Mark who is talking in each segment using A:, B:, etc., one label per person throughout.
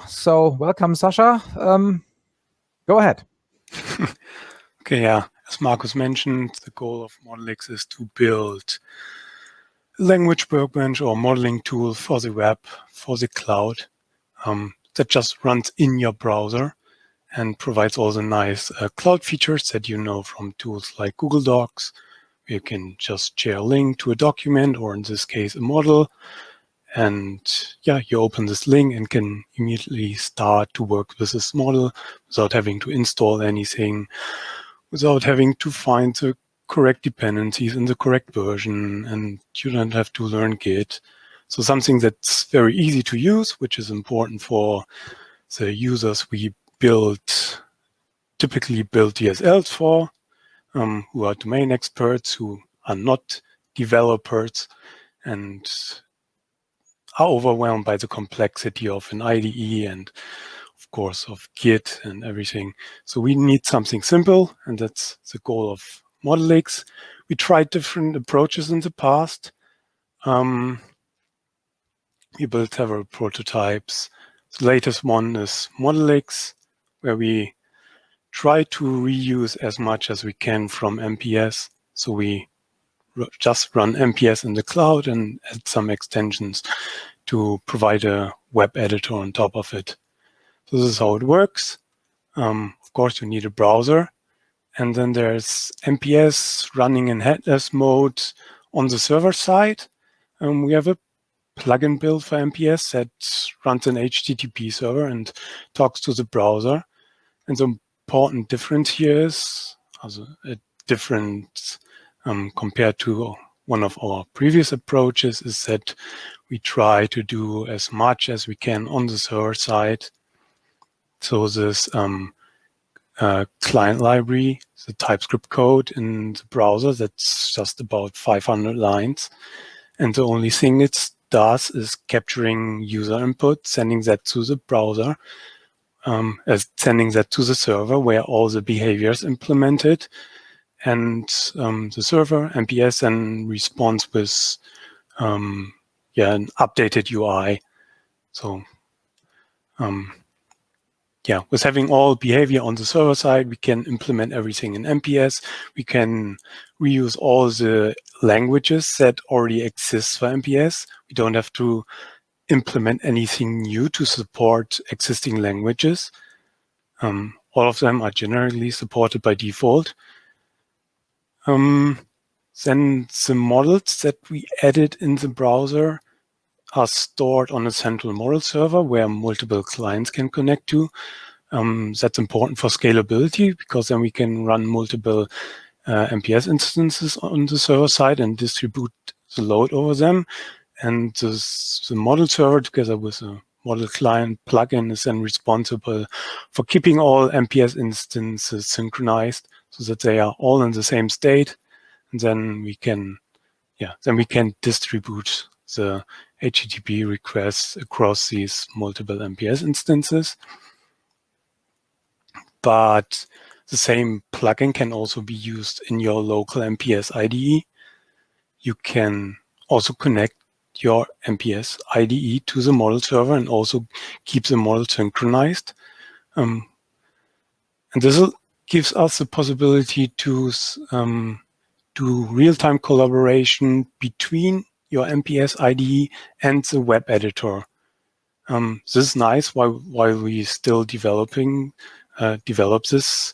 A: So welcome, Sascha. Go ahead.
B: Okay, yeah. As Markus mentioned, the goal of Modelix is to build a language workbench or modeling tool for the web, for the cloud, that just runs in your browser and provides all the nice cloud features that you know from tools like Google Docs. You can just share a link to a document, or in this case, a model. And yeah, you open this link and can immediately start to work with this model without having to install anything, without having to find the correct dependencies in the correct version, and you don't have to learn Git. So something that's very easy to use, which is important for the users we typically build DSLs for, who are domain experts, who are not developers, and are overwhelmed by the complexity of an IDE and, of course, of Git and everything. So we need something simple, and that's the goal of Modelix. We tried different approaches in the past. We built several prototypes. The latest one is Modelix, where we try to reuse as much as we can from MPS. So we just run MPS in the cloud and add some extensions to provide a web editor on top of it. So this is how it works. Of course, you need a browser. And then there's MPS running in headless mode on the server side. We have a plugin built for MPS that runs an HTTP server and talks to the browser. And the important difference here is a difference compared to one of our previous approaches is that we try to do as much as we can on the server side. So this client library, the TypeScript code in the browser, that's just about 500 lines. And the only thing it does is capturing user input, sending that to the browser, sending that to the server where all the behavior is implemented. And the server, MPS, then responds with an updated UI. So with having all behavior on the server side, we can implement everything in MPS. We can reuse all the languages that already exist for MPS. We don't have to implement anything new to support existing languages. All of them are generally supported by default. Then the models that we added in the browser are stored on a central model server where multiple clients can connect to. That's important for scalability because then we can run multiple MPS instances on the server side and distribute the load over them. And the model server together with a model client plugin is then responsible for keeping all MPS instances synchronized so that they are all in the same state. And then we can distribute the HTTP requests across these multiple MPS instances. But the same plugin can also be used in your local MPS IDE. You can also connect your MPS IDE to the model server and also keep the model synchronized. And this gives us the possibility to do real-time collaboration between your MPS IDE and the web editor. This is nice while we still develop this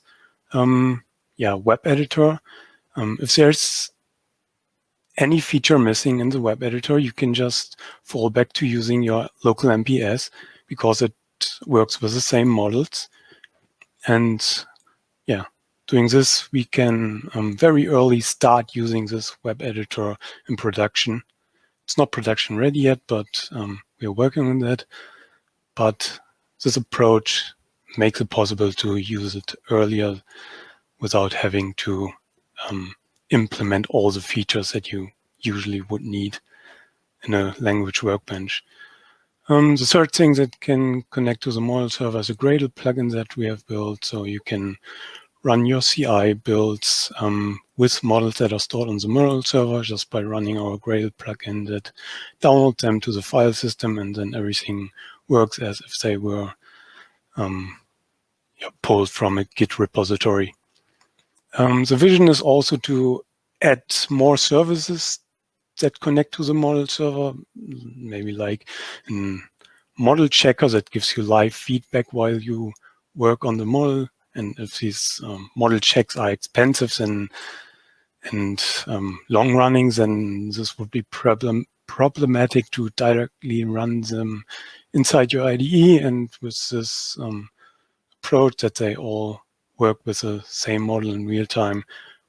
B: web editor. If there's any feature missing in the web editor, you can just fall back to using your local MPS because it works with the same models. And doing this, we can very early start using this web editor in production. It's not production ready yet, but we are working on that. But this approach makes it possible to use it earlier without having to implement all the features that you usually would need in a language workbench. The third thing that can connect to the model server is a Gradle plugin that we have built. So you can run your CI builds with models that are stored on the model server just by running our Gradle plugin that downloads them to the file system, and then everything works as if they were pulled from a Git repository. The vision is also to add more services that connect to the model server, maybe like a model checker that gives you live feedback while you work on the model. And if these model checks are expensive and long running, then this would be problematic to directly run them inside your IDE. And with this approach that they all work with the same model in real time,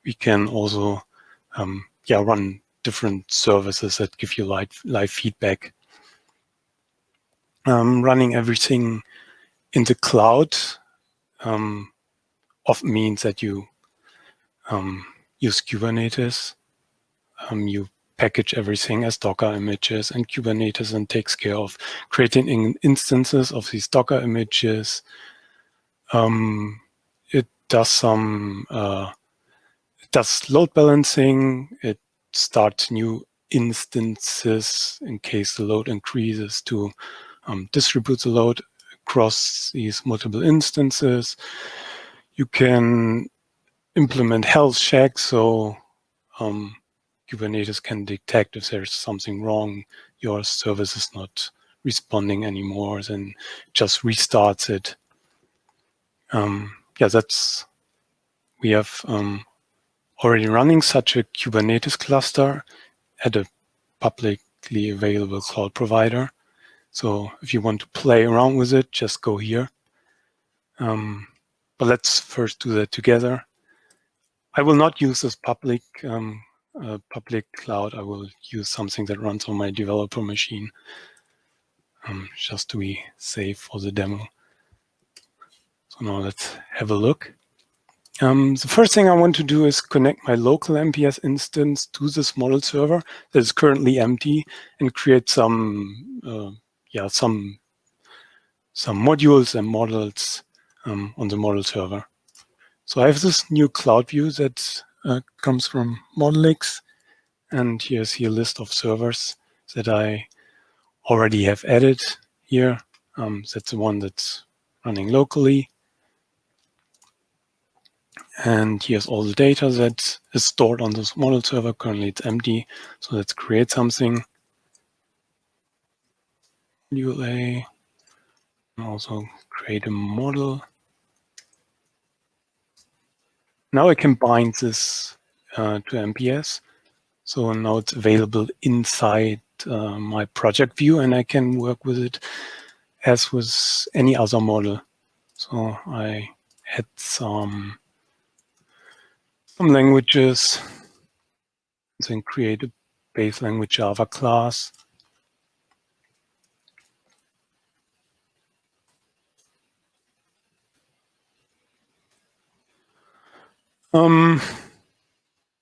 B: we can also run different services that give you live feedback. Running everything in the cloud often means that you use Kubernetes. You package everything as Docker images, and Kubernetes then takes care of creating instances of these Docker images. It does it does load balancing. It starts new instances in case the load increases to distribute the load across these multiple instances. You can implement health checks, so Kubernetes can detect if there's something wrong, your service is not responding anymore, then just restarts it. We have already running such a Kubernetes cluster at a publicly available cloud provider. So if you want to play around with it, just go here. But let's first do that together. I will not use this public cloud. I will use something that runs on my developer machine, just to be safe for the demo. So now let's have a look. The first thing I want to do is connect my local MPS instance to this model server that is currently empty and create some modules and models on the model server. So I have this new cloud view that comes from Modelix, and here's a list of servers that I already have added here. That's the one that's running locally. And here's all the data that is stored on this model server. Currently it's empty, so let's create something. UA, and also create a model. Now I can bind this to MPS. So now it's available inside my project view, and I can work with it as with any other model. So I had some languages, then create a base language Java class.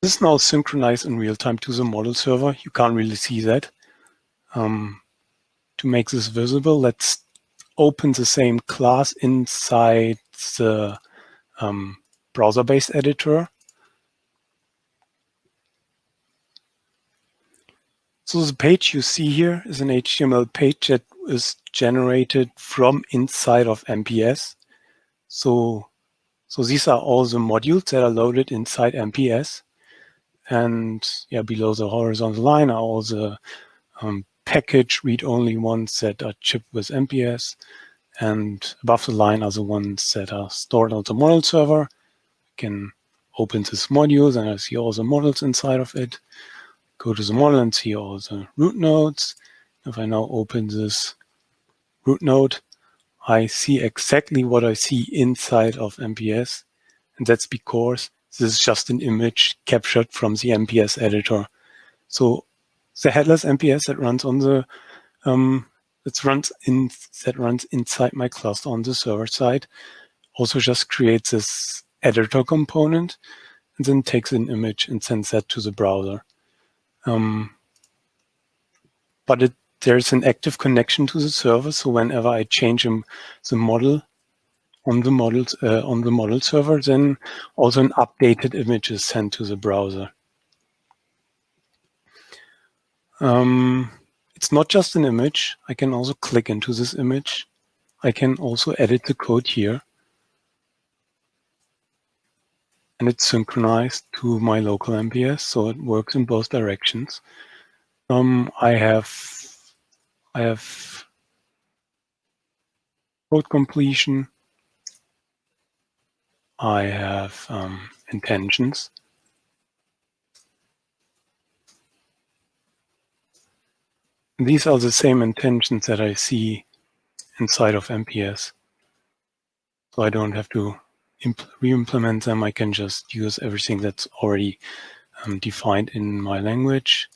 B: This is now synchronized in real time to the model server. You can't really see that. To make this visible, let's open the same class inside the browser-based editor. So the page you see here is an HTML page that is generated from inside of MPS. So these are all the modules that are loaded inside MPS. And below the horizontal line are all the package read-only ones that are shipped with MPS. And above the line are the ones that are stored on the model server. I can open this module, and I see all the models inside of it. Go to the model and see all the root nodes. If I now open this root node, I see exactly what I see inside of MPS. And that's because this is just an image captured from the MPS editor. So the headless MPS that runs on the that runs inside my cluster on the server side also just creates this editor component and then takes an image and sends that to the browser. But there's an active connection to the server, so whenever I change the model on the model server, then also an updated image is sent to the browser. It's not just an image. I can also click into this image. I can also edit the code here. And it's synchronized to my local MPS, so it works in both directions. I have code completion. I have intentions. These are the same intentions that I see inside of MPS. So I don't have to re-implement them. I can just use everything that's already defined in my language.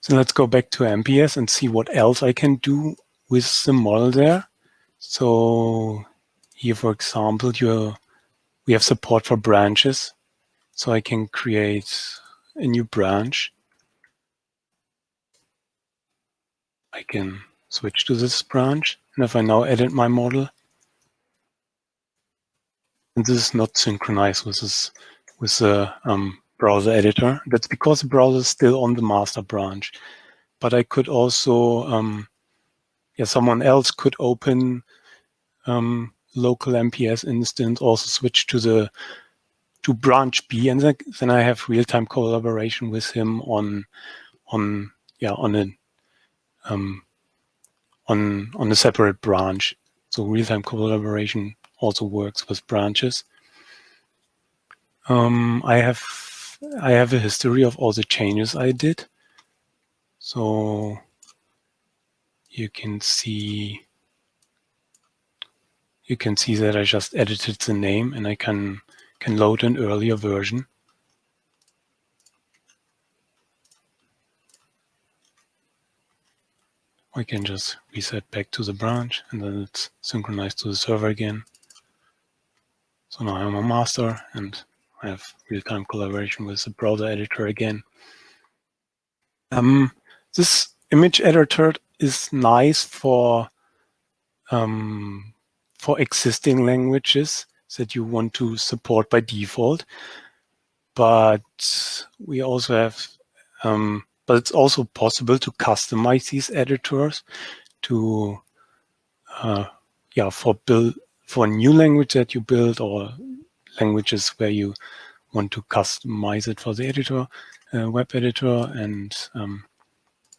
B: So let's go back to MPS and see what else I can do with the model there. So here, for example, we have support for branches. So I can create a new branch. I can switch to this branch. And if I now edit my model, and this is not synchronized with the browser editor. That's because the browser is still on the master branch. But I could also, someone else could open local MPS instance, also switch to branch B, and then I have real-time collaboration with him on a separate branch. So real-time collaboration also works with branches. I have a history of all the changes I did. So you can see that I just edited the name, and I can load an earlier version. I can just reset back to the branch, and then it's synchronized to the server again. So now I'm a master, and I have real-time collaboration with the browser editor again. This image editor is nice for existing languages that you want to support by default, but we also have, but it's also possible to customize these editors to, for a new language that you build, or languages where you want to customize it for the editor, web editor, and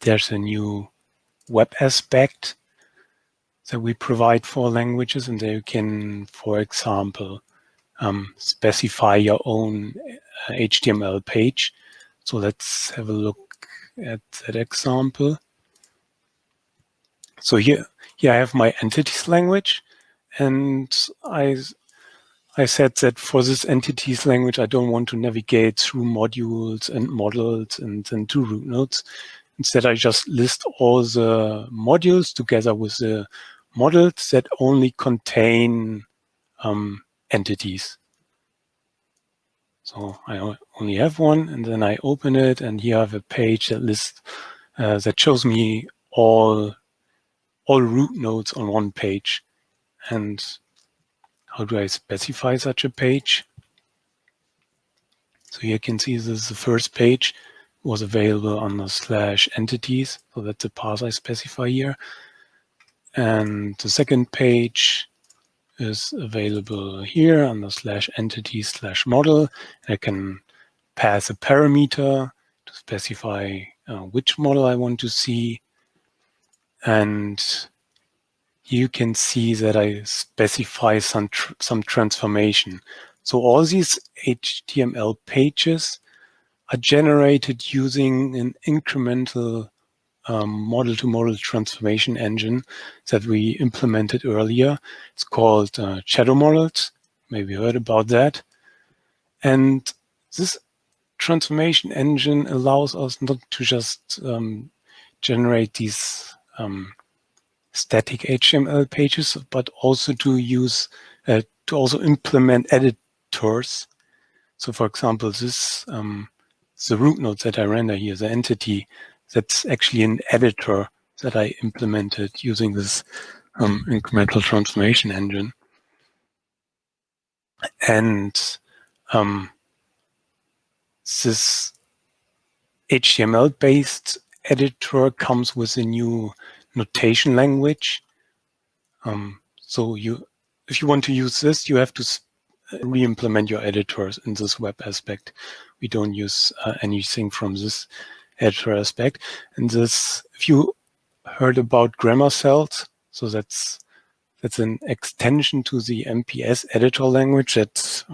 B: there's a new web aspect that we provide for languages, and there you can, for example, specify your own HTML page. So let's have a look at that example. So here I have my entities language, and I said that for this entities language, I don't want to navigate through modules and models and then to root nodes. Instead, I just list all the modules together with the models that only contain entities. So I only have one, and then I open it, and here I have a page that lists that shows me all root nodes on one page. And how do I specify such a page? So here you can see this is the first page, was available under /entities. So that's the path I specify here. And the second page is available here under /entities/model. I can pass a parameter to specify which model I want to see. And you can see that I specify some transformation. So all these HTML pages are generated using an incremental model-to-model transformation engine that we implemented earlier. It's called Shadow Models. Maybe you heard about that. And this transformation engine allows us not to just generate these static HTML pages, but also to use to also implement editors. So, for example, this the root node that I render here, the entity, that's actually an editor that I implemented using this incremental transformation engine. And this HTML-based editor comes with a new notation language. So if you want to use this, you have to re-implement your editors in this web aspect. We don't use anything from this editor aspect. And this, if you heard about grammar cells, so that's an extension to the MPS editor language that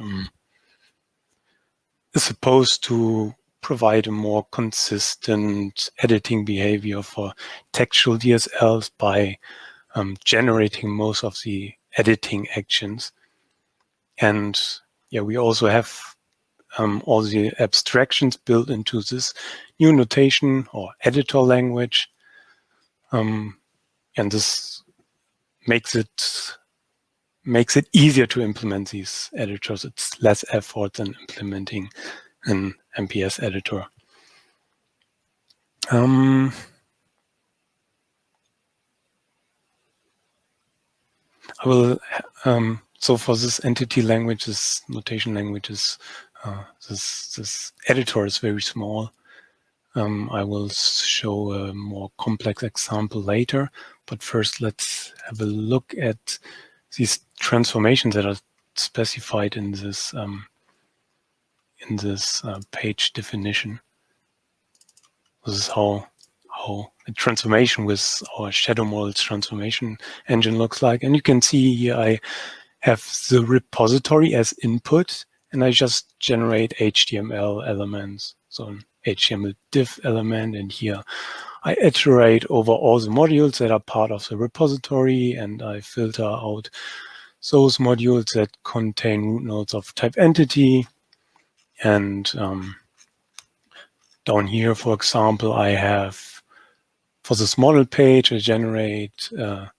B: is supposed to provide a more consistent editing behavior for textual DSLs by generating most of the editing actions. And yeah, we also have all the abstractions built into this new notation or editor language. And this makes it easier to implement these editors. It's less effort than implementing an MPS editor. I will, so for this entity language, this notation language is, this editor is very small. I will show a more complex example later, but first let's have a look at these transformations that are specified in this page definition. This is how a transformation with our shadow models transformation engine looks like. And you can see here I have the repository as input, and I just generate HTML elements. So an HTML div element, and here I iterate over all the modules that are part of the repository, and I filter out those modules that contain root nodes of type entity. And down here, for example, I have, for this model page, I generate a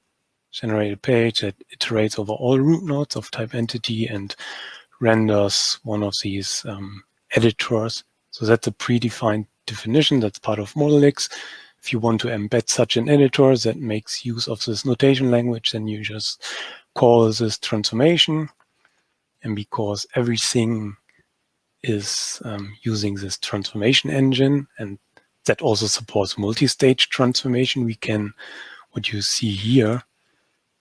B: page that iterates over all root nodes of type entity and renders one of these editors. So that's a predefined definition that's part of Modelix. If you want to embed such an editor that makes use of this notation language, then you just call this transformation. And because everything is using this transformation engine, and that also supports multi-stage transformation, we can, what you see here,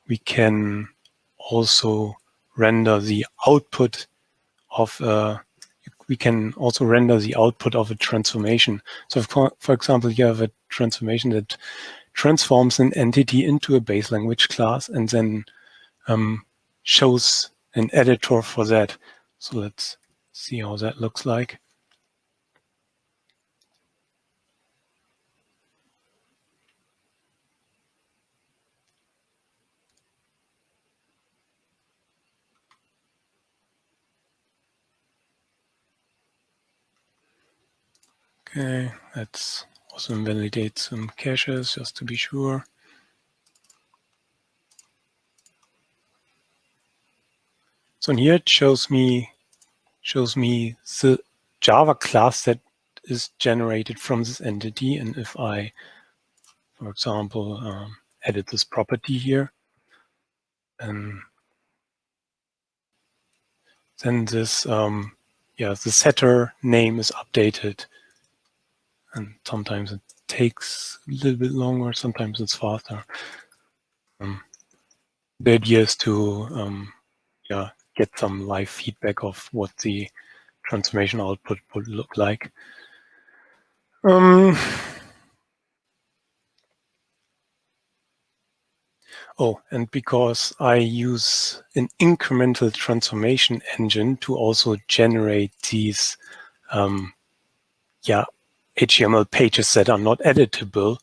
B: we can also render the output of a transformation. So for example, you have a transformation that transforms an entity into a base language class and then shows an editor for that. So let's see how that looks like. Okay, let's also invalidate some caches just to be sure. So in here it shows me the Java class that is generated from this entity. And if I, for example, edit this property here, and then this, the setter name is updated. And sometimes it takes a little bit longer, sometimes it's faster. The idea is to get some live feedback of what the transformation output would look like. Oh, and because I use an incremental transformation engine to also generate these HTML pages that are not editable,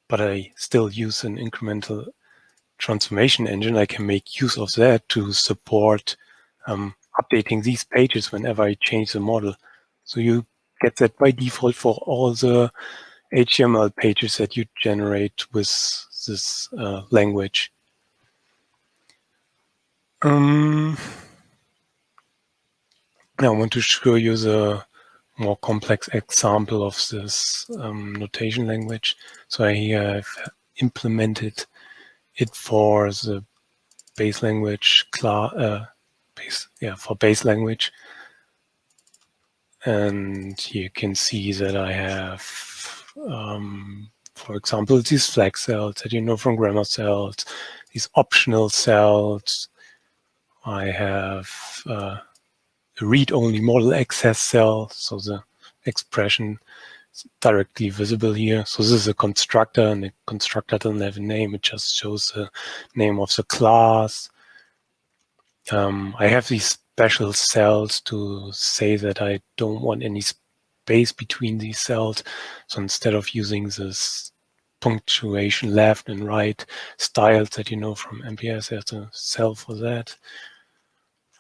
B: but I still use an incremental transformation engine, I can make use of that to support updating these pages whenever I change the model. So you get that by default for all the HTML pages that you generate with this language. Now I want to show you the more complex example of this notation language. So I have implemented it for the base language class, for base language. And you can see that I have, for example, these flag cells that you know from grammar cells, these optional cells. I have a read-only model access cell, so the expression is directly visible here. So this is a constructor, and the constructor doesn't have a name. It just shows the name of the class. I have these special cells to say that I don't want any space between these cells. So instead of using this punctuation left and right styles that you know from MPS, there's a cell for that.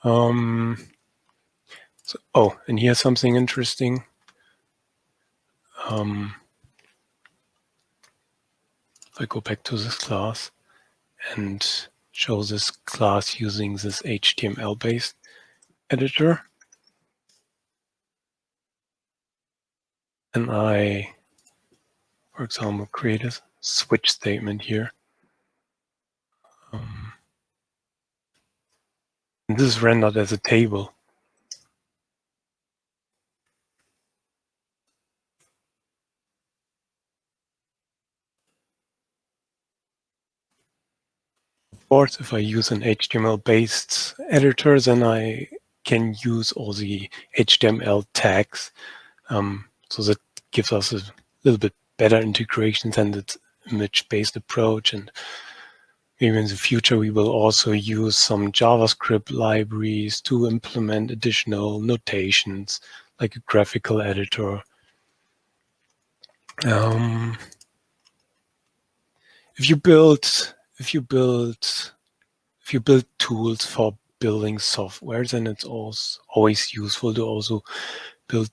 B: And here's something interesting. I go back to this class and show this class using this HTML-based editor. And I, for example, create a switch statement here. And this is rendered as a table. Of course, if I use an HTML-based editor, then I can use all the HTML tags. So that gives us a little bit better integration than the image-based approach. And maybe in the future, we will also use some JavaScript libraries to implement additional notations, like a graphical editor. If you build tools for building software, then it's also always useful to also build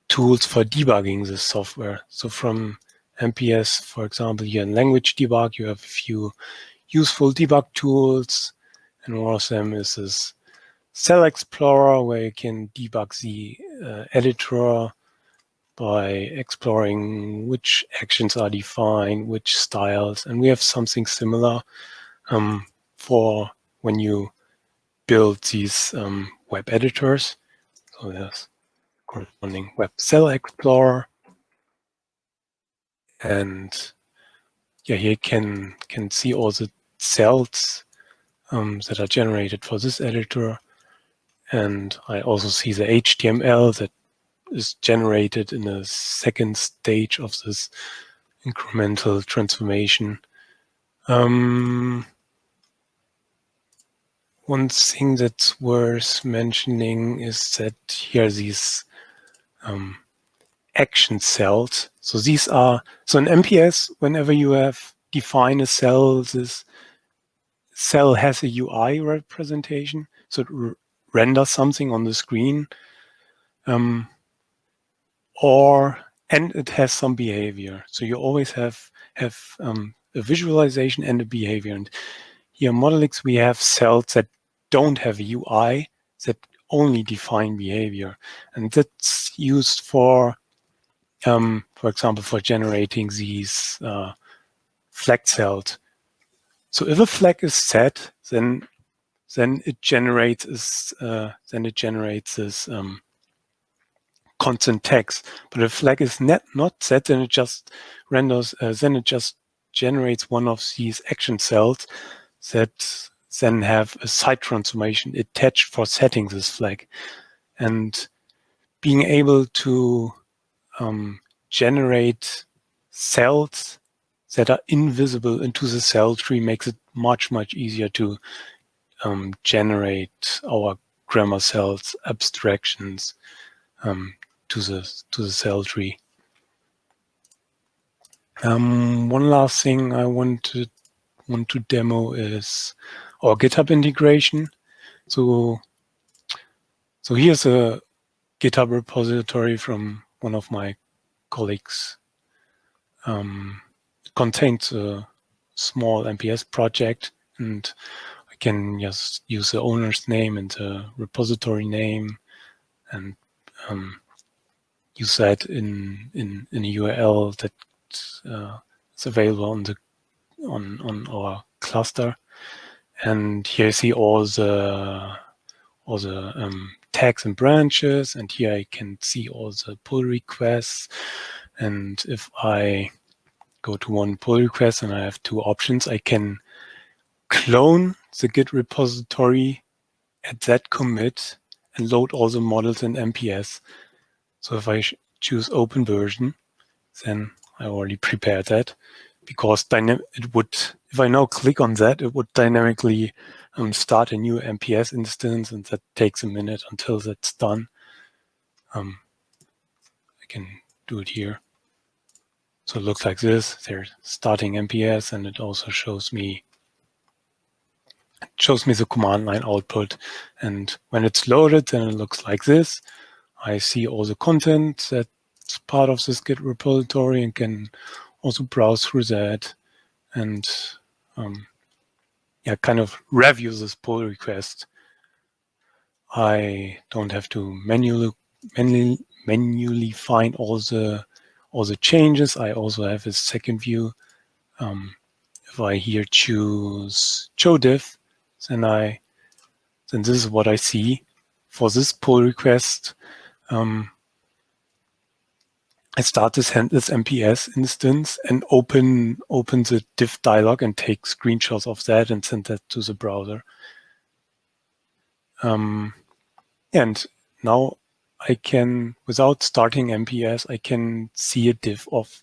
B: tools for debugging this software. So from MPS, for example, here in language debug, you have a few useful debug tools, and one of them is this Cell Explorer, where you can debug the editor by exploring which actions are defined, which styles, and we have something similar for when you build these web editors. So there's corresponding Web Cell Explorer, and yeah, here you can see all the cells that are generated for this editor, and I also see the HTML that is generated in a second stage of this incremental transformation. One thing that's worth mentioning is that here are these action cells. So these are, so in MPS, whenever you have defined a cell, this cell has a UI representation. So it renders something on the screen. And it has some behavior. So you always have a visualization and a behavior. And here in Modelix, we have cells that don't have a UI, that only define behavior. And that's used for example, for generating these flag cells. So if a flag is set, then it generates this constant text. But if flag is not set, then it just renders. Then it just generates one of these action cells that then have a site transformation attached for setting this flag. And being able to generate cells that are invisible into the cell tree makes it much easier to generate our grammar cells abstractions to the cell tree. One last thing I want to demo is our GitHub integration. So here's a GitHub repository from one of my colleagues. It contains a small MPS project, and I can just use the owner's name and the repository name, and use that in a URL that is available on our cluster. And here you see all the tags and branches, and here I can see all the pull requests. And if I go to one pull request and I have two options, I can clone the Git repository at that commit and load all the models in MPS. So if I choose open version, then I already prepared that, because it would, if I now click on that, it would dynamically start a new MPS instance, and that takes a minute until that's done. I can do it here. So it looks like this. They're starting MPS, and it also shows me the command line output. And when it's loaded, then it looks like this. I see all the content that's part of this Git repository and can also browse through that and kind of review this pull request. I don't have to manually find all the changes. I also have a second view. If I here choose show diff, then this is what I see for this pull request. I start this MPS instance and open the diff dialog and take screenshots of that and send that to the browser. And now I can, without starting MPS, I can see a diff of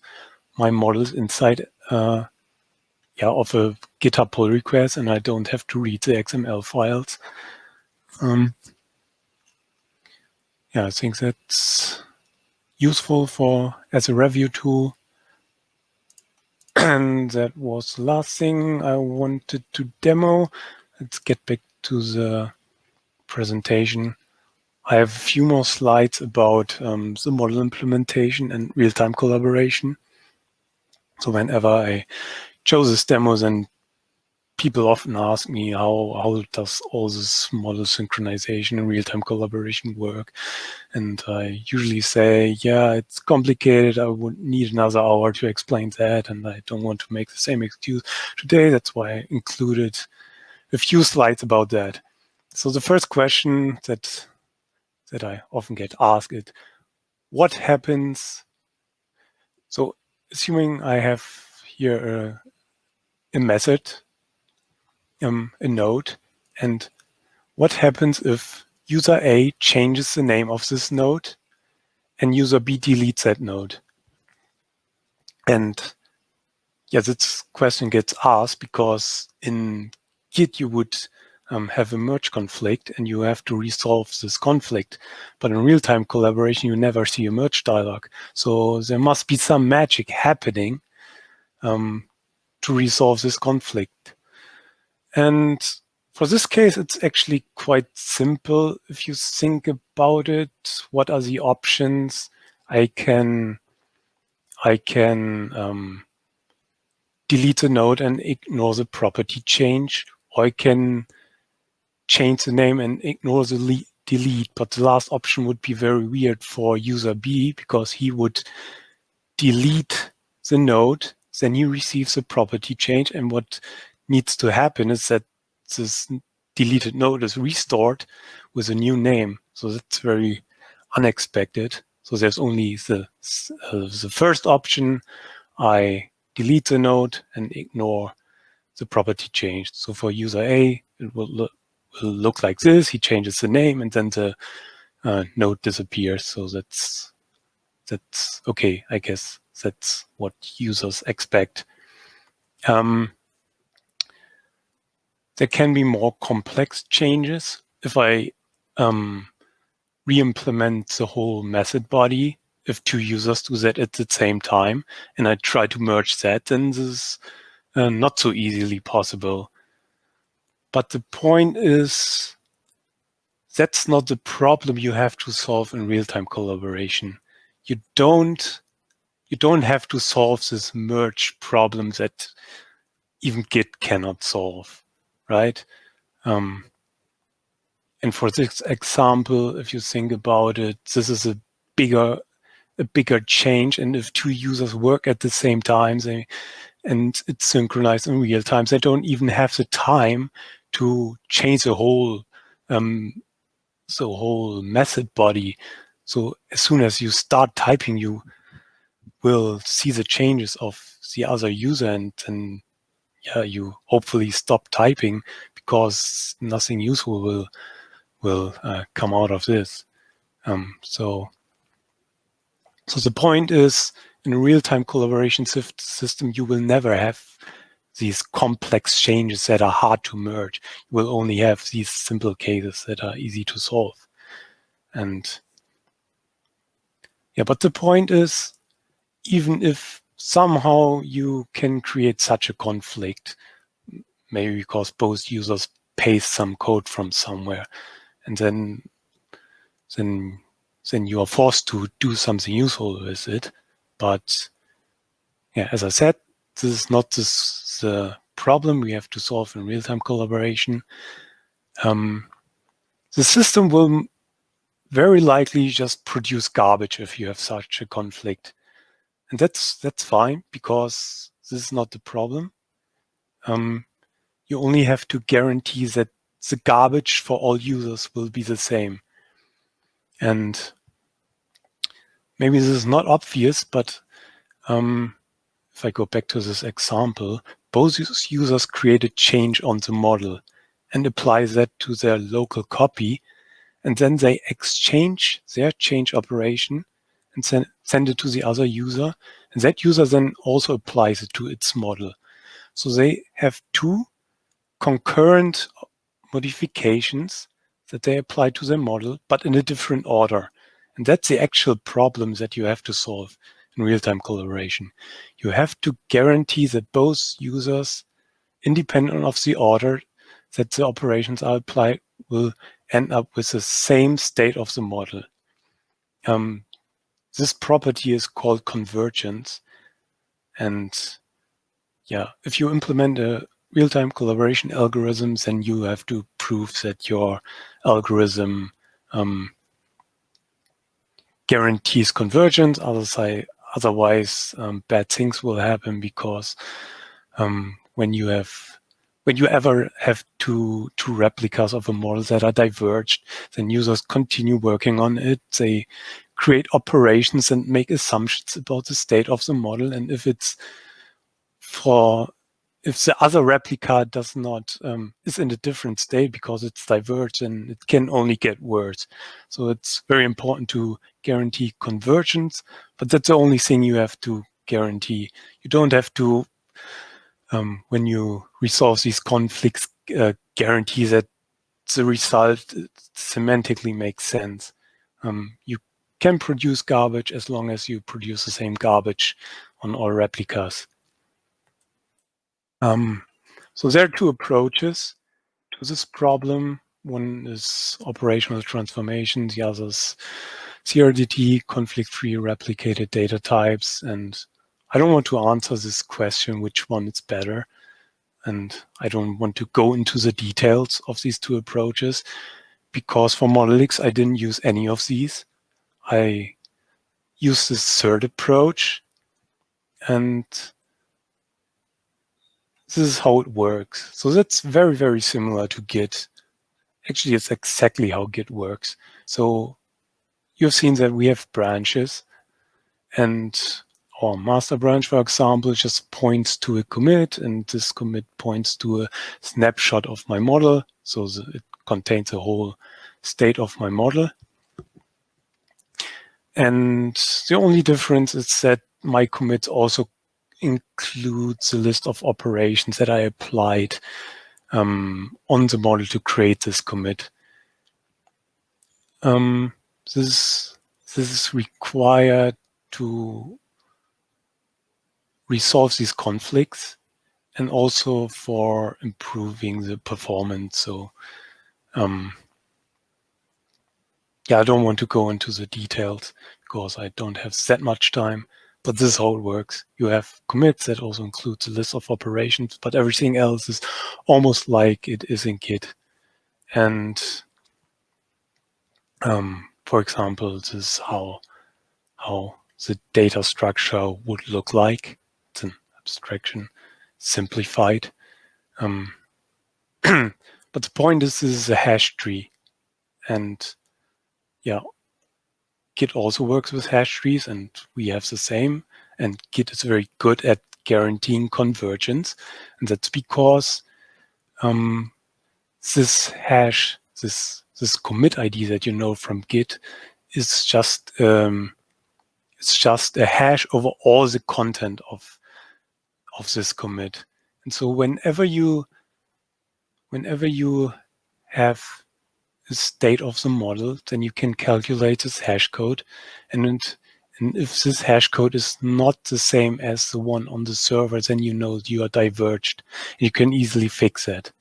B: my models inside of a GitHub pull request, and I don't have to read the XML files. I think that's useful as a review tool. And that was the last thing I wanted to demo. Let's get back to the presentation. I have a few more slides about the model implementation and real-time collaboration. So whenever I chose this demo, then people often ask me how does all this model synchronization and real-time collaboration work? And I usually say, yeah, it's complicated. I would need another hour to explain that, and I don't want to make the same excuse today. That's why I included a few slides about that. So the first question that I often get asked is, what happens? So assuming I have here a method, a node, and what happens if user A changes the name of this node and user B deletes that node? And this question gets asked because in Git you would have a merge conflict and you have to resolve this conflict. But in real-time collaboration, you never see a merge dialog. So there must be some magic happening to resolve this conflict. And for this case, it's actually quite simple. If you think about it, what are the options? I can delete the node and ignore the property change, or I can change the name and ignore the delete. But the last option would be very weird for user B, because he would delete the node, then he receives a property change, and what needs to happen is that this deleted node is restored with a new name. So that's very unexpected. So there's only the first option. I delete the node and ignore the property change. So for user A, it will look like this. He changes the name, and then the node disappears. So that's okay. I guess that's what users expect. There can be more complex changes. If I re-implement the whole method body, if two users do that at the same time, and I try to merge that, then this is not so easily possible. But the point is, that's not the problem you have to solve in real-time collaboration. You don't have to solve this merge problem that even Git cannot solve, right? And for this example, if you think about it, this is a bigger change. And if two users work at the same time, and it's synchronized in real time, they don't even have the time to change the whole the whole method body. So as soon as you start typing, you will see the changes of the other user, and then you hopefully stop typing because nothing useful will come out of this. So the point is, in a real-time collaboration system, you will never have these complex changes that are hard to merge. You will only have these simple cases that are easy to solve. And but the point is, even if somehow you can create such a conflict, maybe because both users paste some code from somewhere, and then you are forced to do something useful with it. But as I said, this is not the problem we have to solve in real-time collaboration. The system will very likely just produce garbage if you have such a conflict. And that's fine, because this is not the problem. You only have to guarantee that the garbage for all users will be the same. And maybe this is not obvious, but if I go back to this example, both users create a change on the model and apply that to their local copy, and then they exchange their change operation and send it to the other user, and that user then also applies it to its model. So they have two concurrent modifications that they apply to their model, but in a different order. And that's the actual problem that you have to solve in real-time collaboration. You have to guarantee that both users, independent of the order that the operations are applied, will end up with the same state of the model. This property is called convergence. And if you implement a real-time collaboration algorithm, then you have to prove that your algorithm guarantees convergence. Otherwise, bad things will happen, because when you ever have two replicas of a model that are diverged, then users continue working on it. They create operations and make assumptions about the state of the model. And if the other replica does not is in a different state because it's diverged, and it can only get worse. So it's very important to guarantee convergence, but that's the only thing you have to guarantee. You don't have to, when you resolve these conflicts, guarantee that the result semantically makes sense. You can produce garbage as long as you produce the same garbage on all replicas. So there are two approaches to this problem. One is operational transformation, the other is CRDT, conflict-free replicated data types. And I don't want to answer this question, which one is better. And I don't want to go into the details of these two approaches, because for Modelix, I didn't use any of these. I used this third approach, and this is how it works. So that's very, very similar to Git. Actually, it's exactly how Git works. So you've seen that we have branches, and our master branch, for example, just points to a commit, and this commit points to a snapshot of my model. So it contains the whole state of my model. And the only difference is that my commits also includes the list of operations that I applied on the model to create this commit. This is required to resolve these conflicts, and also for improving the performance. So I don't want to go into the details because I don't have that much time, but this is how it works. You have commits that also include the list of operations, but everything else is almost like it is in Git. And for example, this is how the data structure would look like. It's an abstraction, simplified. But the point is, this is a hash tree. And yeah, Git also works with hash trees, and we have the same. And Git is very good at guaranteeing convergence. And that's because this hash, this commit ID that you know from Git is just it's just a hash over all the content of this commit. And so whenever you have the state of the model, then you can calculate this hash code. And if this hash code is not the same as the one on the server, then you know you are diverged. You can easily fix that.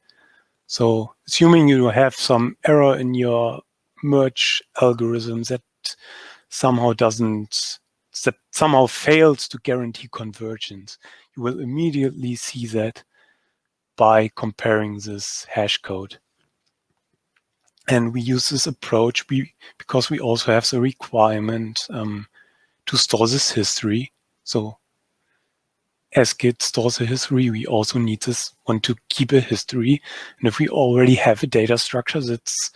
B: So assuming you have some error in your merge algorithm that somehow fails to guarantee convergence, you will immediately see that by comparing this hash code. And we use this approach because we also have the requirement to store this history. So as Git stores a history, we also want to keep a history. And if we already have a data structure that's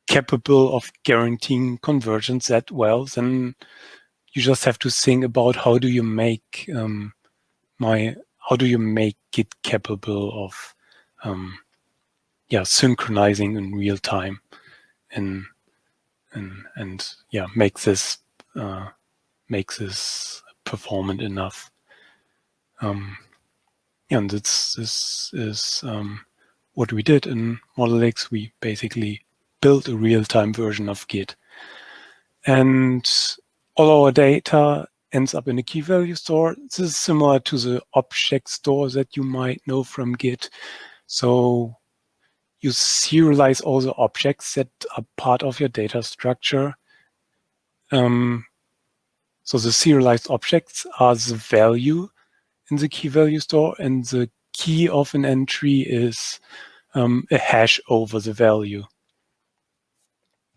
B: capable of guaranteeing convergence that well, then you just have to think about how do you make Git capable of synchronizing in real time and make this performant enough. And this is what we did in Modelix. We basically built a real-time version of Git, and all our data ends up in a key value store. This is similar to the object store that you might know from Git. So you serialize all the objects that are part of your data structure. So the serialized objects are the value in the key value store, and the key of an entry is a hash over the value.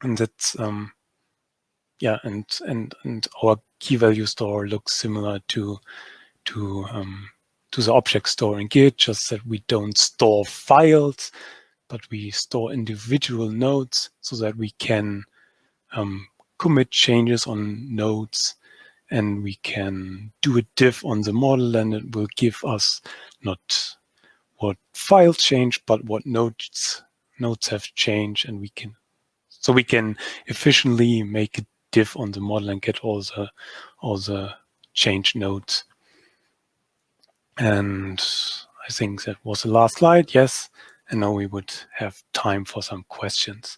B: And that's and our key value store looks similar to the object store in Git, just that we don't store files, but we store individual nodes so that we can commit changes on nodes, and we can do a diff on the model, and it will give us not what files change, but what nodes have changed, and we can efficiently make a diff on the model and get all the changed nodes. And I think that was the last slide. Yes, and now we would have time for some questions.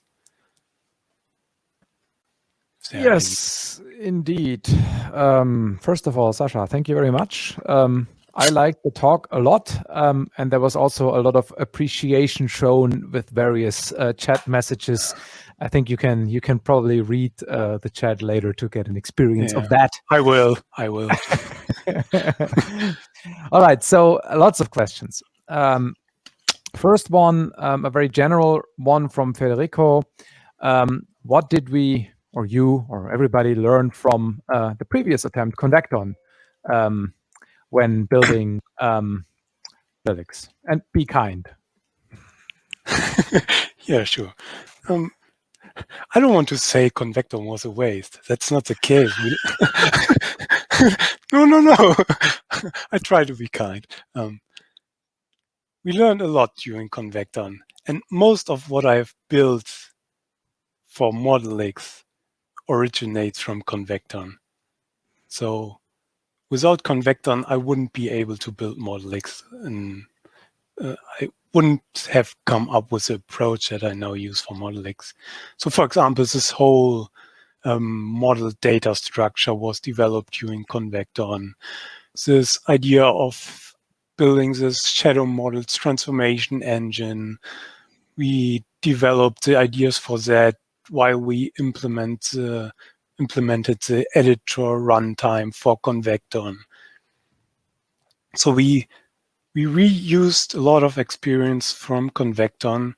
A: Yes, indeed. First of all, Sascha, thank you very much. I liked the talk a lot, and there was also a lot of appreciation shown with various chat messages. I think you can probably read the chat later to get an experience of that.
B: I will.
A: All right, so lots of questions. First one, a very general one from Federico. What did we, or you, or everybody learn from the previous attempt, Convecton, when building Modelix? And be kind.
B: Yeah, sure. I don't want to say Convecton was a waste. That's not the case. No. I try to be kind. We learned a lot during Convecton, and most of what I've built for Modelix originates from Convecton. So without Convecton, I wouldn't be able to build Modelix, and I wouldn't have come up with the approach that I now use for Modelix. So for example, this whole model data structure was developed during Convecton. This idea of building this shadow models transformation engine, we developed the ideas for that while we implemented the editor runtime for Convecton. So we reused a lot of experience from Convecton,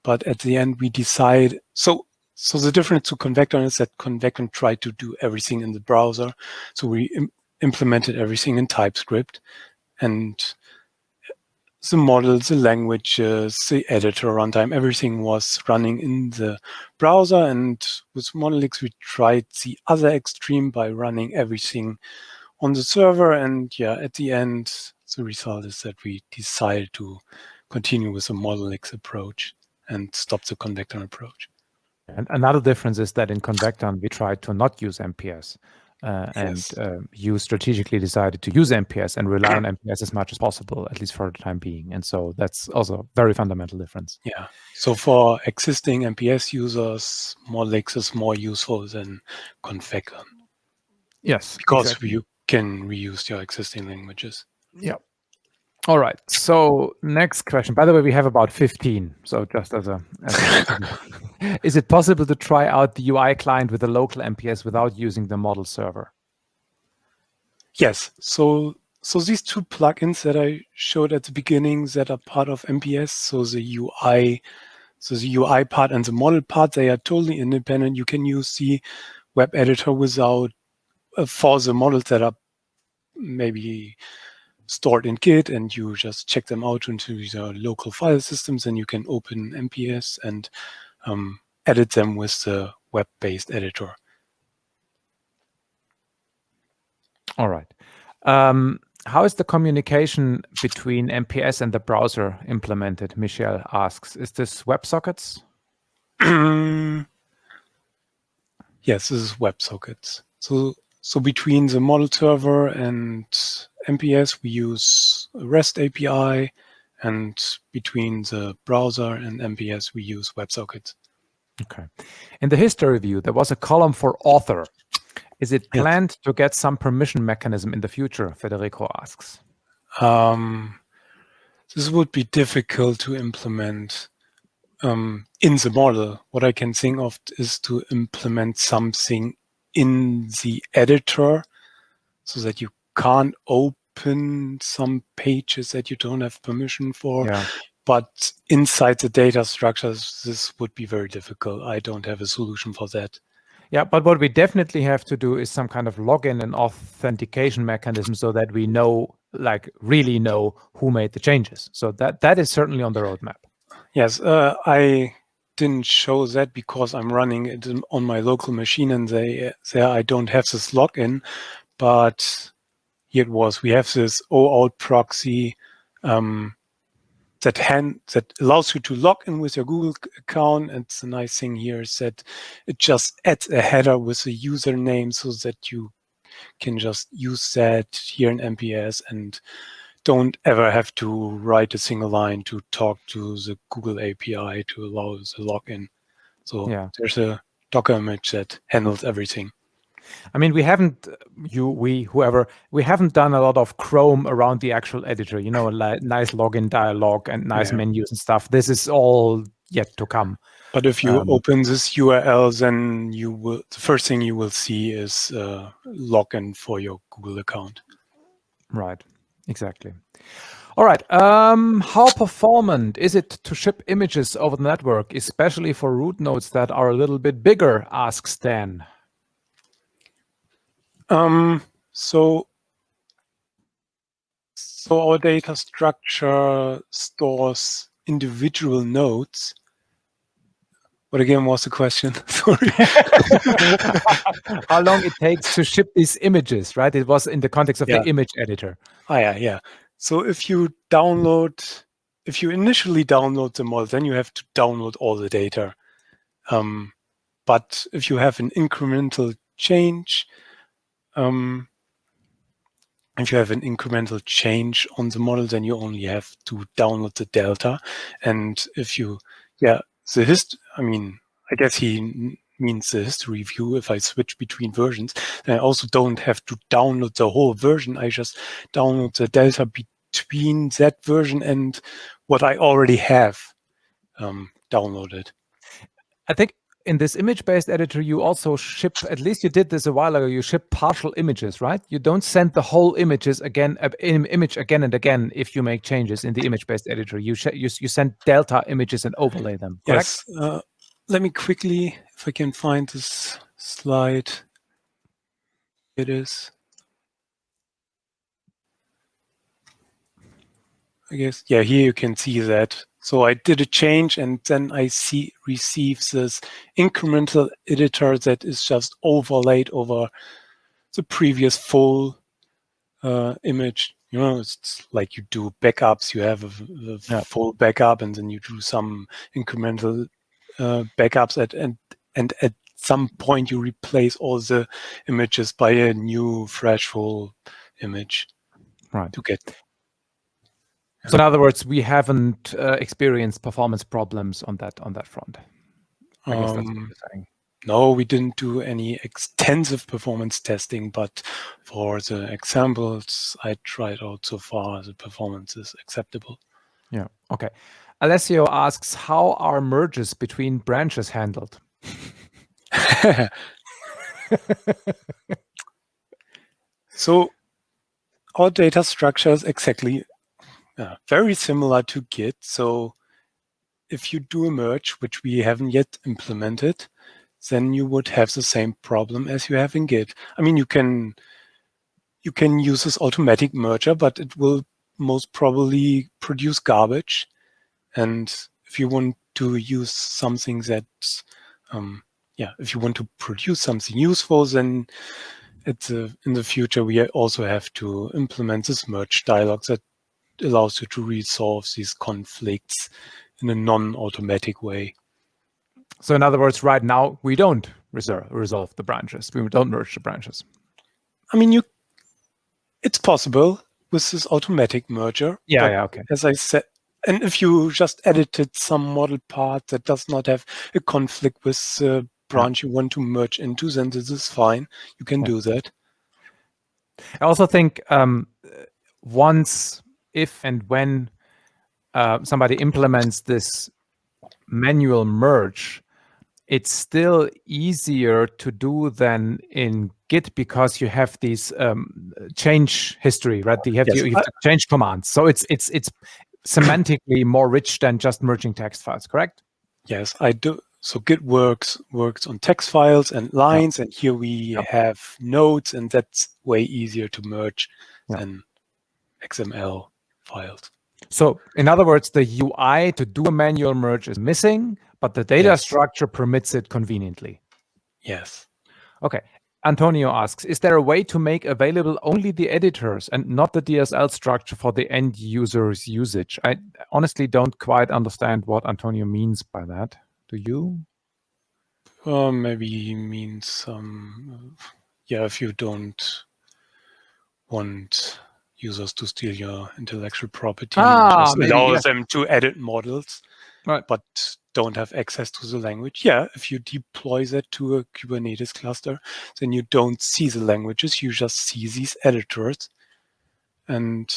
B: but at the end we decide. So the difference to Convecton is that Convecton tried to do everything in the browser. So we implemented everything in TypeScript, and the models, the languages, the editor runtime, everything was running in the browser. And with Modelix, we tried the other extreme by running everything on the server. And yeah, at the end, the result is that we decided to continue with the Modelix approach and stop the Convector approach.
A: And another difference is that in Convector, we tried to not use MPS. You strategically decided to use MPS and rely on MPS as much as possible, at least for the time being. And so that's also a very fundamental difference.
B: Yeah. So for existing MPS users, Modelix is more useful than Convector.
A: Yes,
B: because
A: exactly.
B: you can reuse your existing languages.
A: Yeah. All right. So next question. By the way, we have about 15. So just as a is it possible to try out the UI client with a local MPS without using the model server?
B: Yes. So these two plugins that I showed at the beginning that are part of MPS, so the UI part and the model part, they are totally independent. You can use the web editor without for the models that are maybe stored in Git, and you just check them out into your local file systems, and you can open MPS and edit them with the web-based editor.
A: All right. How is the communication between MPS and the browser implemented? Michelle asks. Is this WebSockets?
B: Yes, this is WebSockets. So between the model server and MPS, we use a REST API, and between the browser and MPS, we use WebSockets.
A: Okay. In the history view, there was a column for author. Is it planned to get some permission mechanism in the future? Federico asks.
B: This would be difficult to implement in the model. What I can think of is to implement something in the editor so that you can't open some pages that you don't have permission for.
A: Yeah.
B: But inside the data structures, this would be very difficult. I don't have a solution for that.
A: Yeah, but what we definitely have to do is some kind of login and authentication mechanism so that we know, like really know who made the changes. So that is certainly on the roadmap.
B: Yes, I didn't show that because I'm running it on my local machine, and there I don't have this login, but here it was. We have this OAuth proxy that allows you to log in with your Google account. And the nice thing here is that it just adds a header with a username so that you can just use that here in MPS and don't ever have to write a single line to talk to the Google API to allow the login. So yeah, there's a Docker image that handles everything.
A: I mean, we haven't, we haven't done a lot of Chrome around the actual editor, you know, a nice login dialog and nice menus and stuff. This is all yet to come.
B: But if you open this URL, then the first thing you will see is login for your Google account.
A: Right, exactly. All right, how performant is it to ship images over the network, especially for root nodes that are a little bit bigger, asks Dan.
B: So our data structure stores individual nodes. What again was the question? Sorry.
A: How long it takes to ship these images, right? It was in the context of the image editor.
B: Oh, yeah. So if you initially download the model, then you have to download all the data. But if you have an incremental change, on the model, then you only have to download the delta. And if you, I guess he means the history view. If I switch between versions, then I also don't have to download the whole version. I just download the delta between that version and what I already have downloaded.
A: I think in this image-based editor, you also ship, at least you did this a while ago, you ship partial images, right? You don't send the whole images image again and again if you make changes in the image-based editor. You send delta images and overlay them, correct?
B: Yes. Let me quickly, if I can find this slide. It is. I guess, yeah, here you can see that. So I did a change and then I receive this incremental editor that is just overlaid over the previous full image. You know, it's like you do backups, you have a full backup and then you do some incremental backups and at some point you replace all the images by a new fresh full image.
A: Right.
B: To get.
A: So in other words, we haven't experienced performance problems on that front. I guess that's what you're saying.
B: No, we didn't do any extensive performance testing, but for the examples I tried out so far, the performance is acceptable.
A: Yeah. Okay. Alessio asks, how are merges between branches handled?
B: So our data structure is exactly very similar to Git. So if you do a merge, which we haven't yet implemented, then you would have the same problem as you have in Git. I mean, you can use this automatic merger, but it will most probably produce garbage. And if you want to use something that's, if you want to produce something useful, then in the future, we also have to implement this merge dialog that allows you to resolve these conflicts in a non-automatic way.
A: So in other words, right now, we don't resolve the branches. We don't merge the branches.
B: I mean, it's possible with this automatic merger.
A: Yeah, okay.
B: As I said, and if you just edited some model part that does not have a conflict with the branch you want to merge into, then this is fine. You can do that.
A: I also think once, if and when somebody implements this manual merge, it's still easier to do than in Git because you have these change history, right? You have to change commands. So it's semantically more rich than just merging text files, correct?
B: Yes, I do. So Git works on text files and lines, and here we have nodes, and that's way easier to merge than XML files.
A: So in other words, the UI to do a manual merge is missing, but the data structure permits it conveniently.
B: Yes.
A: Okay. Antonio asks, is there a way to make available only the editors and not the DSL structure for the end user's usage? I honestly don't quite understand what Antonio means by that. Do you?
B: Maybe he means, if you don't want users to steal your intellectual property, just allow them to edit models, but don't have access to the language. Yeah, if you deploy that to a Kubernetes cluster, then you don't see the languages, you just see these editors. And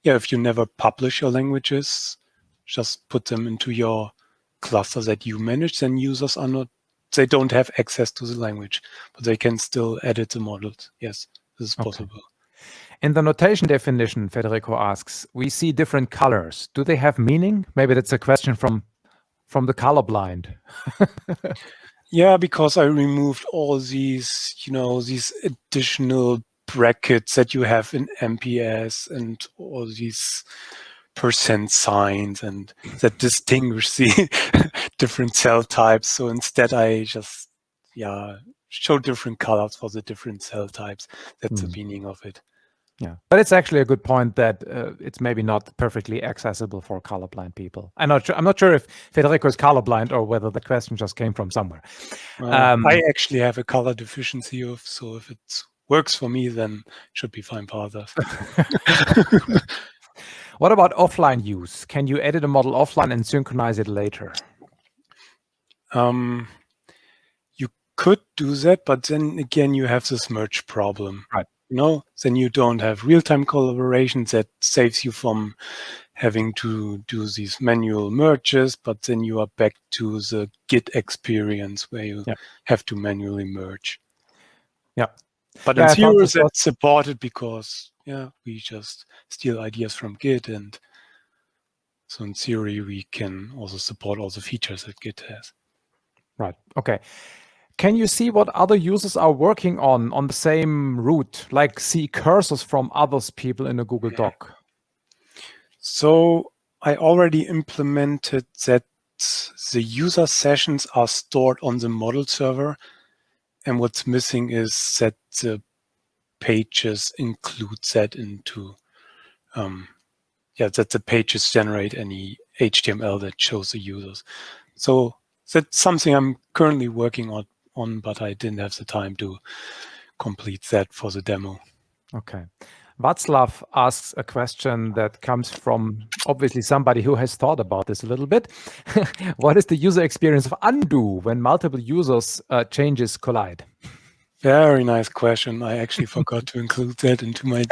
B: if you never publish your languages, just put them into your cluster that you manage, then users they don't have access to the language, but they can still edit the models. Yes, this is possible.
A: In the notation definition, Federico asks, we see different colors. Do they have meaning? Maybe that's a question from the colorblind.
B: Yeah, because I removed all these, these additional brackets that you have in MPS and all these % signs and that distinguish the different cell types. So instead I just, show different colors for the different cell types. That's the meaning of it.
A: Yeah, but it's actually a good point that it's maybe not perfectly accessible for colorblind people. I'm not sure if Federico is colorblind or whether the question just came from somewhere.
B: I actually have a color deficiency so if it works for me, then it should be fine for others.
A: What about offline use? Can you edit a model offline and synchronize it later?
B: You could do that, but then again, you have this merge problem.
A: Right.
B: Then you don't have real-time collaboration that saves you from having to do these manual merges, but then you are back to the Git experience where you have to manually merge.
A: Yeah.
B: But in theory, that's supported because, we just steal ideas from Git. And so in theory, we can also support all the features that Git has.
A: Right. Okay. Can you see what other users are working on the same route, like see cursors from others people in a Google Doc?
B: So I already implemented that the user sessions are stored on the model server. And what's missing is that the pages include that into, that the pages generate any HTML that shows the users. So that's something I'm currently working on, but I didn't have the time to complete that for the demo.
A: Okay. Václav asks a question that comes from obviously somebody who has thought about this a little bit. What is the user experience of undo when multiple users changes collide?
B: Very nice question. I actually forgot to include that into my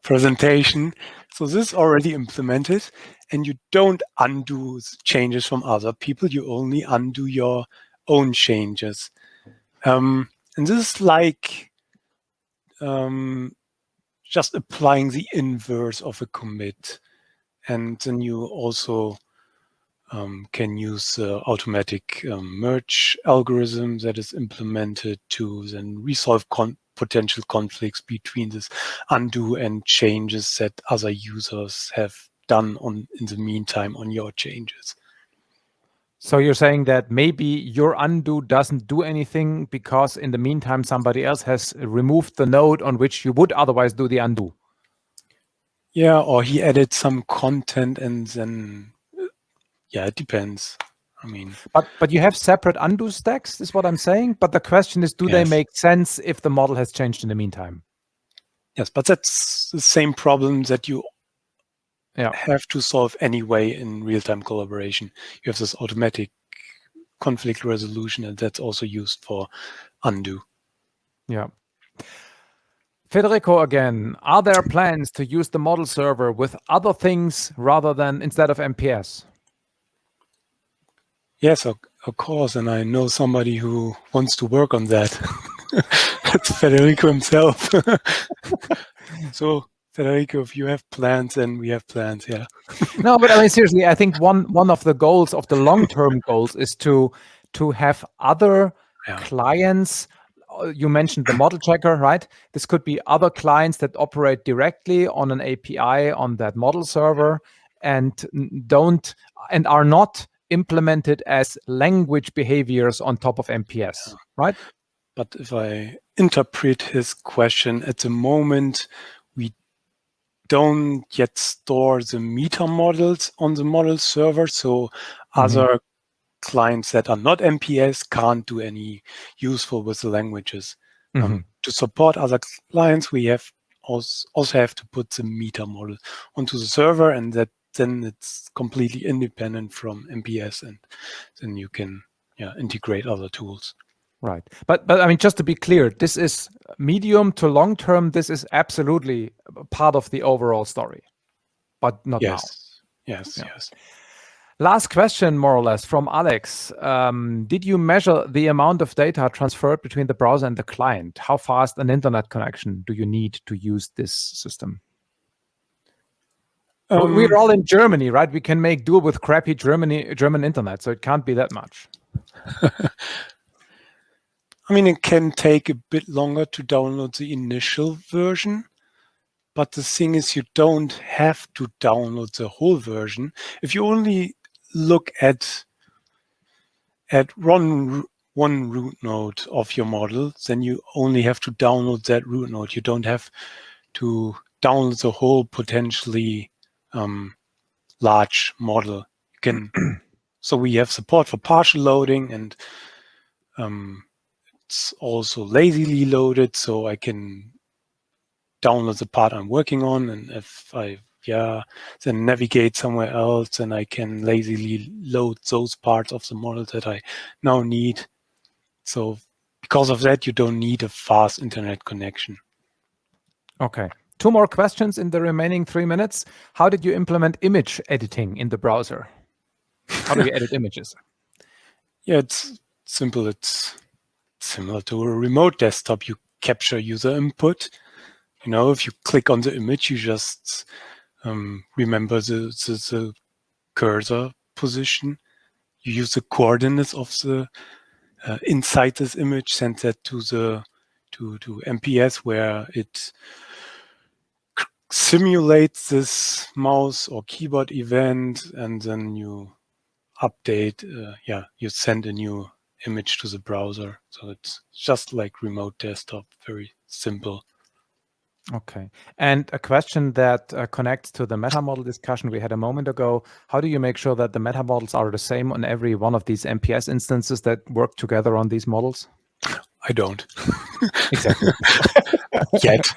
B: presentation. So this is already implemented, and you don't undo changes from other people. You only undo your own changes. And this is like just applying the inverse of a commit. And then you also can use the automatic merge algorithm that is implemented to then resolve potential conflicts between this undo and changes that other users have done in the meantime on your changes.
A: So you're saying that maybe your undo doesn't do anything because in the meantime somebody else has removed the node on which you would otherwise do the undo.
B: Yeah, or he added some content and then, yeah, it depends. I mean,
A: but you have separate undo stacks, is what I'm saying. But the question is, do they make sense if the model has changed in the meantime?
B: Yes, but that's the same problem that you have to solve anyway in real-time collaboration. You have this automatic conflict resolution, and that's also used for undo.
A: Yeah. Federico again, are there plans to use the model server with other things rather than instead of MPS?
B: Yes, of course, and I know somebody who wants to work on that. That's Federico himself. So, Federico, if you have plans, then we have plans, yeah.
A: No, but I mean, seriously, I think one of the goals, of the long-term goals, is to have other clients. You mentioned the model checker, right? This could be other clients that operate directly on an API on that model server and are not implemented as language behaviors on top of MPS, right?
B: But if I interpret his question, at the moment, we don't yet store the meta models on the model server. So other clients that are not MPS can't do any useful with the languages. To support other clients, we have also have to put the meta model onto the server, and that then it's completely independent from MPS, and then you can integrate other tools.
A: Right. But I mean, just to be clear, this is medium to long term. This is absolutely part of the overall story, but not now.
B: Yes.
A: Last question, more or less, from Alex. Did you measure the amount of data transferred between the browser and the client? How fast an internet connection do you need to use this system? We're all in Germany, right? We can make do with crappy German internet, so it can't be that much.
B: I mean, it can take a bit longer to download the initial version, but the thing is you don't have to download the whole version. If you only look at one root node of your model, then you only have to download that root node. You don't have to download the whole potentially large model. You can. So we have support for partial loading, and it's also lazily loaded, so I can download the part I'm working on, and if I then navigate somewhere else, and I can lazily load those parts of the model that I now need. So because of that, you don't need a fast internet connection.
A: Okay. 2 more questions in the remaining 3 minutes. How did you implement image editing in the browser? How do you edit images?
B: Yeah, it's simple. It's similar to a remote desktop. You capture user input. If you click on the image, you just remember the cursor position. You use the coordinates of the inside this image, send that to MPS, where it simulates this mouse or keyboard event, and then you update, you send a new image to the browser. So it's just like remote desktop, very simple.
A: Okay. And a question that connects to the meta model discussion we had a moment ago. How do you make sure that the meta models are the same on every one of these MPS instances that work together on these models?
B: I don't.
A: Exactly.
B: Yet.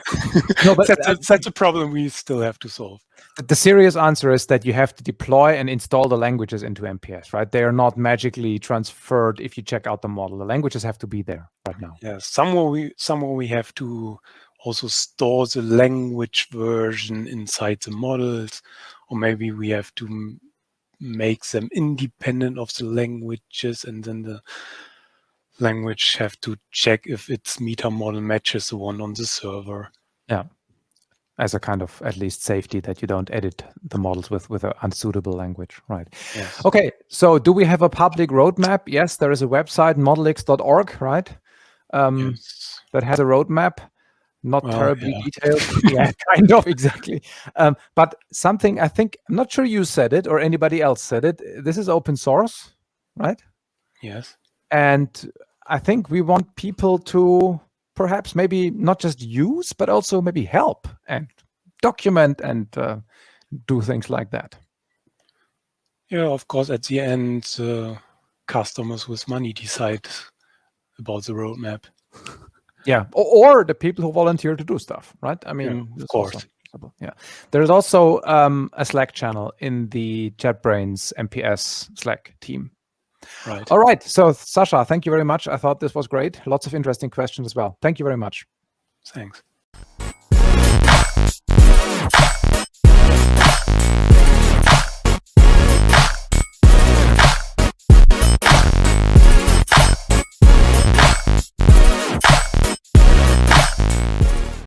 A: No, but
B: that's a problem we still have to solve.
A: the serious answer is that you have to deploy and install the languages into MPS, right? They are not magically transferred if you check out the model. The languages have to be there right now.
B: Yeah, somewhere we have to also store the language version inside the models, or maybe we have to make them independent of the languages, and then the language have to check if its meta model matches the one on the server.
A: Yeah. As a kind of at least safety that you don't edit the models with an unsuitable language, right?
B: Yes.
A: Okay, so do we have a public roadmap? Yes, there is a website, modelix.org, right?
B: Yes.
A: That has a roadmap, not
B: Well,
A: terribly
B: yeah.
A: detailed. Yeah, kind of, exactly. But something, I think, I'm not sure you said it or anybody else said it. This is open source, right?
B: Yes.
A: And I think we want people to perhaps maybe not just use, but also maybe help and document and do things like that.
B: Yeah, of course, at the end, customers with money decide about the roadmap.
A: Yeah, or the people who volunteer to do stuff, right? I mean,
B: of course.
A: Yeah, there's also a Slack channel in the JetBrains MPS Slack team.
B: Right.
A: All right, so Sascha, thank you very much. I thought this was great. Lots of interesting questions as well. Thank you very much.
B: Thanks.